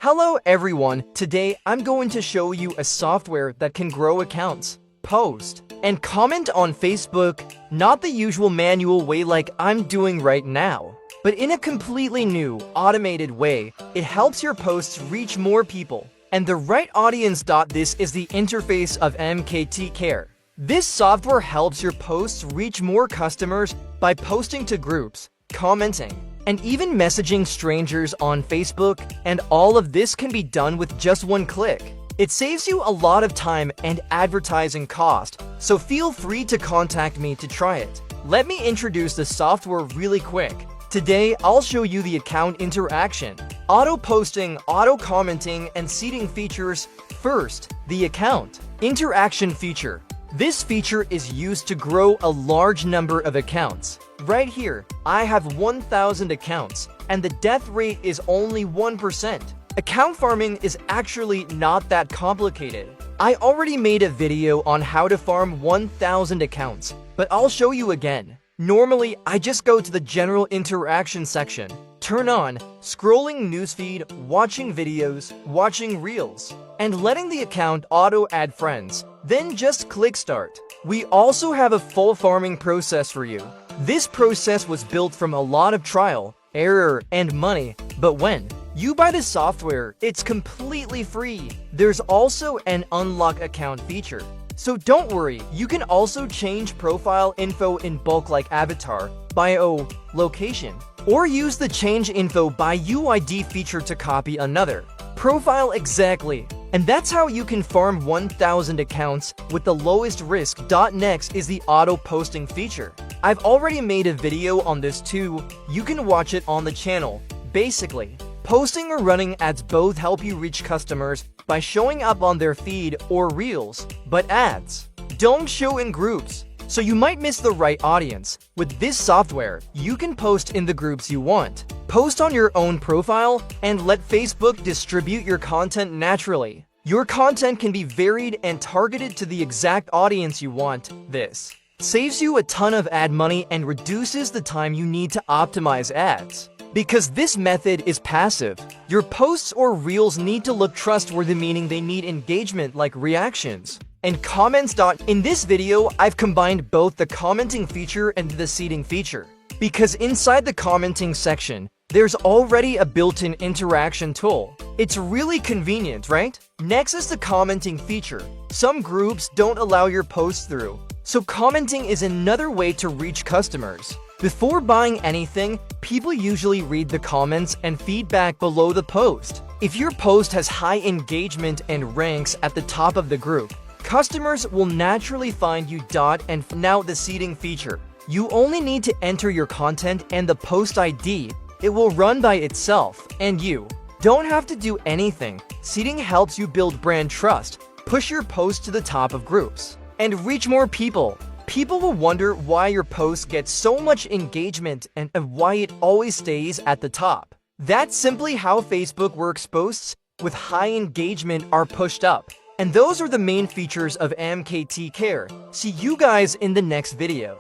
Hello everyone, today I'm going to show you a software that can grow accounts, post, and comment on Facebook, not the usual manual way like I'm doing right now, but in a completely new, automated way. It helps your posts reach more people, and the right audience. This is the interface of MKT Care. This software helps your posts reach more customers by posting to groups, commenting, and even messaging strangers on Facebook, and all of this can be done with just one click. It saves you a lot of time and advertising cost, so feel free to contact me to try it. Let me introduce the software really quick. Today, I'll show you the account interaction, auto-posting, auto-commenting, and seeding features. First, the account interaction feature. This feature is used to grow a large number of accounts. Right here, I have 1,000 accounts, and the death rate is only 1%. Account farming is actually not that complicated. I already made a video on how to farm 1,000 accounts, but I'll show you again. Normally, I just go to the general interaction section, turn on scrolling newsfeed, watching videos, watching reels, and letting the account auto-add friends. Then just click start. We also have a full farming process for you. This process was built from a lot of trial, error, and money, but when you buy the software, it's completely free. There's also an unlock account feature. So don't worry, you can also change profile info in bulk like avatar, bio, location, or use the change info by UID feature to copy another profile exactly. And that's how you can farm 1,000 accounts with the lowest risk. Next is the auto posting feature. I've already made a video on this too. You can watch it on the channel. Basically, posting or running ads both help you reach customers by showing up on their feed or reels, but ads don't show in groups, so you might miss the right audience. With this software, you can post in the groups you want, post on your own profile, and let Facebook distribute your content naturally. Your content can be varied and targeted to the exact audience you want. This saves you a ton of ad money and reduces the time you need to optimize ads. Because this method is passive, your posts or reels need to look trustworthy, meaning they need engagement like reactions and comments. In this video, I've combined both the commenting feature and the seeding feature, because inside the commenting section, there's already a built-in interaction tool. It's really convenient, right? Next is the commenting feature. Some groups don't allow your posts through, so commenting is another way to reach customers. Before buying anything, people usually read the comments and feedback below the post. If your post has high engagement and ranks at the top of the group, customers will naturally find you. And now the seeding feature. You only need to enter your content and the post ID. It will run by itself, and you don't have to do anything. Seeding helps you build brand trust, push your post to the top of groups, and reach more people. People will wonder why your posts get so much engagement and why it always stays at the top. That's simply how Facebook works. Posts with high engagement are pushed up. And those are the main features of MKT Care. See you guys in the next video.